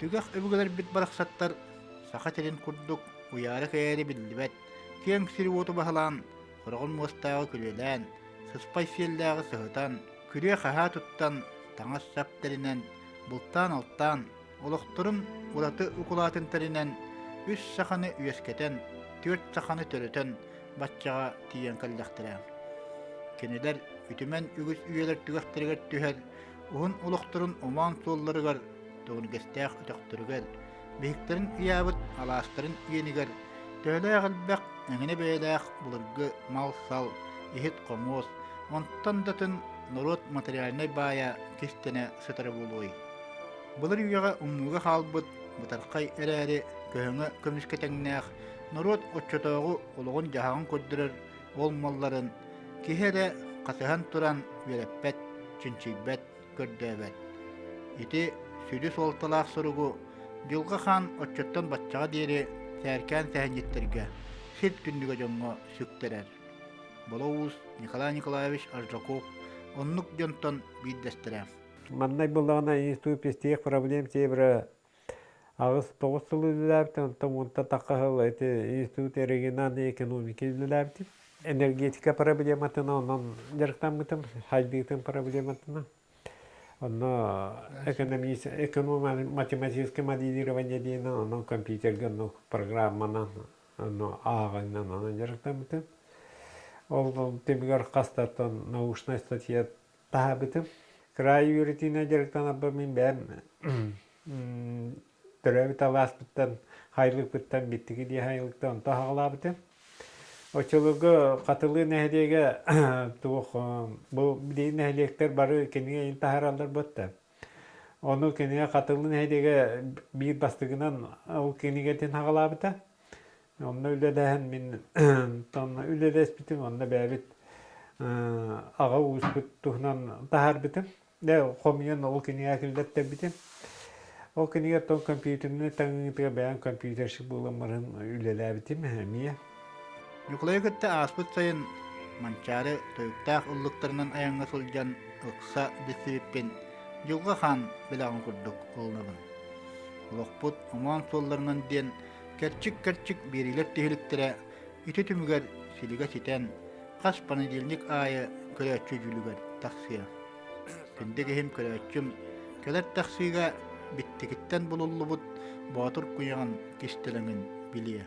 Tügах öbügeler bit baraqsattар saqa telin kurduk uyarı kayarı billibet. Keng siri otu bahalan, qorağın mustağı külülen, sıspay siyeldağı sıhıtan, küre kaha tuttan, taŋas saptarinen, bultan alttan, oloqturun ulatı ukulatın tarinen, üç saxanı üyesketen, 4 saxanı töröten, batçağa tiyen kallaqtıran. Keneler ütümen ügüs üyeler tügaqtırıgar tüher, uhun oloqturun oman sollarıgar, doğun gestəq ötöqtürüger, bihiklerin iyabıt alasların yeniger, töhle qalbaq öňüne beýläq bulurgy mal sal, ihit qomoz, ontan datın norot materialine baya kistene sıtara buluy. Bulur üyaga ummuga halbıt, butarqay eräri, köhüňe kömüsketeňnäq, norot otçotoğu ulugun jahagyň köddürür, olmalların, kihere qasahan turan vereppet, çinçibbet, kördöbet. Iti südü soltalaq surugu, Dilga han otçottan batçağa deri särkän sähňetlerge, sil tündüge joňňa sükterer. Боло Уус Николай АРЖАКОВ оннук жонтон биддестере. Маннай буллагана институт пестех проблем себре агыс 9 жыл үләптен томунта такахыл эти институт региональной экономики үләпти. Энергетика проблематына онон жарыктан битим, хайдытын проблематына. Оно экономическое моделирование дейін, оно компьютерге, оно программана, оно ағайнан, оно жарыктан битим. Ол темигар қастаттан научная статья таға бітім. Край юритина жарықтан абба мен бәм түрәбіт алас біттен, хайлық біттен биттігі де хайлықтан тағала бітім. Очылығы қатылы нәхедеге туық бұл бідейін нәхелектер бары кенеге ең тахаралар бұтты. Оны кенеге қатылы нәхедеге бір бастығынан ол кенеге тен ағала біті. Онна үледәһен мин тонна үледәс битим, онна бәбит аға уус бит тухнан тахар битим. Дә хомиян ол кенеге килдәттә битим. Ол кенеге тон компьютерны таңытыга бәян компьютерші буламарын үлелә битим мия. Николай аспыт сайын манчары тойуктақ ұллықтарынан аяңға сылжан ықса бісіппен жылға хан білағын құрдық олнабын. Олықпыт оман солларынан ден кәрчік берилер тегіліктері үті түмігер силіға сетен қас панедельник айы көрәтчі жүлігер тақсия. Кенде кехім көрәтчім кәләр тақсиға биттікіттен бұлылы бұд батыр күяған кестеліңін білие.